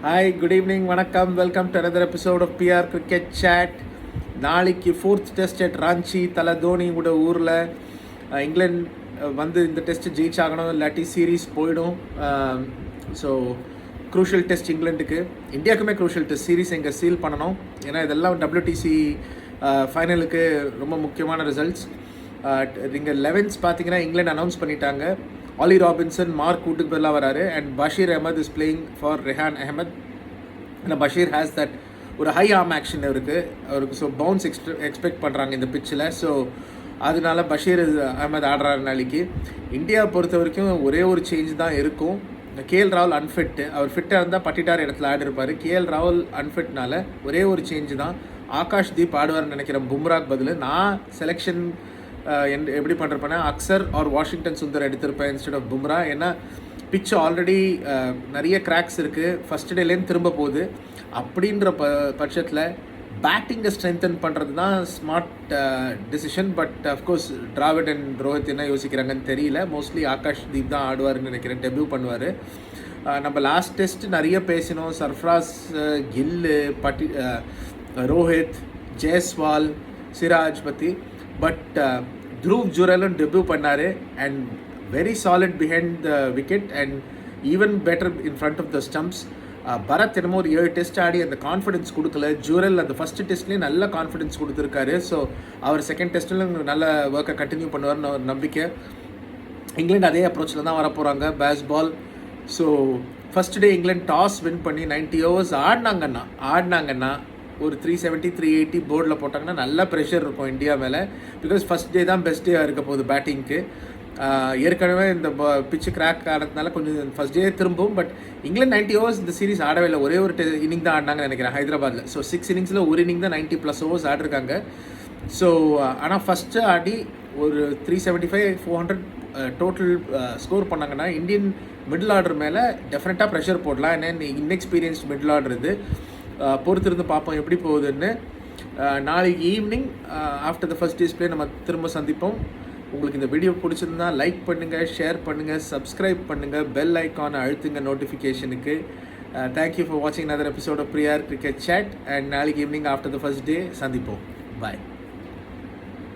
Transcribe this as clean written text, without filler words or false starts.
Hi, good evening, வணக்கம். Welcome to another episode of PR cricket chat. நாளைக்கு 4th test at Ranchi. தலை தோனியோட ஊரில் இங்கிலாந்து வந்து இந்த டெஸ்ட்டு ஜெயிச்சாகணும், இல்லாட்டி சீரீஸ் போயிடும். ஸோ க்ரூஷியல் டெஸ்ட் இங்கிலாந்துக்கு, இந்தியாவுக்குமே க்ரூஷியல் டெஸ்ட். சீரீஸ் எங்கே சீல் பண்ணணும், ஏன்னா இதெல்லாம் WTC ஃபைனலுக்கு ரொம்ப முக்கியமான ரிசல்ட்ஸ். இங்கே 11th பார்த்தீங்கன்னா இங்கிலாந்து அனௌன்ஸ் பண்ணிட்டாங்க. ஆலி ராபின்சன் மார்க் வுட்டுக்கு பதிலாக வராரு, and Bashir Ahmed is playing for Rehan Ahmed. ஏன்னா பஷீர் ஹேஸ் தட் ஒரு ஹை ஆர்ம் ஆக்ஷன் அவருக்கு ஸோ பவுன்ஸ் எக்ஸ்பெக்ட் பண்ணுறாங்க இந்த பிச்சில். ஸோ அதனால பஷீர் அஹமத் ஆடுறாரு நாளைக்கு. இந்தியாவை பொறுத்த வரைக்கும் ஒரே ஒரு சேஞ்ச் தான் இருக்கும். KL ராகுல் அன்ஃபிட்டு. அவர் ஃபிட்டாக இருந்தால் பட்டிட்டார் இடத்துல ஆடிருப்பார். KL ராகுல் அன்ஃபிட்னால ஒரே ஒரு சேஞ்சு தான். ஆகாஷ் தீப் ஆடுவார்னு நினைக்கிறேன் பும்ராக்கு பதில். நான் செலெக்ஷன் எப்படி பண்ணுறப்பேன்னா அக்சர் ஆர் வாஷிங்டன் சுந்தர் எடுத்திருப்பேன் இன்ஸ்டெட் ஆஃப் பும்ரா. ஏன்னா பிச்சு ஆல்ரெடி நிறைய கிராக்ஸ் இருக்குது, ஃபஸ்ட் டேலேருந்து திரும்ப போகுது. அப்படின்ற பட்சத்தில் பேட்டிங்கை ஸ்ட்ரென்தன் பண்ணுறது தான் smart decision. But of course Dravid and Rohit என்ன யோசிக்கிறாங்கன்னு தெரியல. மோஸ்ட்லி ஆகாஷ் தீப் தான் ஆடுவார்னு நினைக்கிறேன், டெபியூ பண்ணுவார். நம்ம லாஸ்ட் டெஸ்ட் நிறைய பேசினோம், சர்ஃப்ராஸ், கில்லு, ரோஹித், ஜெய்ஸ்வால், சிராஜ் பற்றி. பட் த்ருவ் ஜுரலும் டெபியூ பண்ணார் and very solid behind the wicket and even better in front of the stumps. Bharat என்னமோ ஒரு 7 டெஸ்ட் ஆடி அந்த கான்ஃபிடன்ஸ் கொடுக்கல. ஜூரல் அந்த ஃபஸ்ட்டு டெஸ்ட்லேயே நல்ல கான்ஃபிடன்ஸ் கொடுத்துருக்காரு. ஸோ அவர் செகண்ட் டெஸ்ட்டில் நல்ல ஒர்க்கை கண்டினியூ பண்ணுவார்னு ஒரு நம்பிக்கை. இங்கிலாந்து அதே அப்ரோச்சில் தான் வரப்போகிறாங்க, pace ball. So first day இங்கிலாந்து டாஸ் வின் பண்ணி 90 overs ஆடினாங்கன்னா ஒரு 370 380 போர்டில் போட்டாங்கன்னா நல்ல ப்ரெஷர் இருக்கும் இந்தியா மேலே. பிகாஸ் ஃபஸ்ட் டே தான் பெஸ்ட் டேவாக இருக்க போகுது பேட்டிங்க்கு. ஏற்கனவே இந்த பிச்சு கிராக் ஆனதுனால கொஞ்சம் ஃபஸ்ட் டே திரும்பும். பட் இங்கிலாந்து 90 overs இந்த சீரிஸ் ஆடவே இல்லை. ஒரே ஒரு இன்னிங் தான் ஆடினாங்கன்னு நினைக்கிறேன் ஹைதராபாத்தில். ஸோ 6 innings ஒரு இன்னிங் தான் 90+ overs ஆடிருக்காங்க. ஸோ ஆனால் ஃபஸ்ட்டு ஆடி ஒரு 375 400 டோட்டல் ஸ்கோர் பண்ணாங்கன்னா இந்தியன் மிடில் ஆர்டர் மேலே டெஃபினட்டாக ப்ரெஷர் போடலாம். ஏன்னா இன்எக்ஸ்பீரியன்ஸ்ட் மிடில் ஆர்டர் இது. பொறுத்திருந்து பார்ப்போம் எப்படி போகுதுன்னு. நாளைக்கு evening after the first days play நம்ம திரும்ப சந்திப்போம். உங்களுக்கு இந்த வீடியோ பிடிச்சிருந்தா லைக் பண்ணுங்கள், ஷேர் பண்ணுங்கள், சப்ஸ்கிரைப் பண்ணுங்கள், பெல் ஐக்கானை அழுத்துங்க நோட்டிஃபிகேஷனுக்கு. தேங்க்யூ ஃபார் வாட்சிங் another episode of PR cricket chat. And நாளைக்கு evening after the first day சந்திப்போம். பாய்.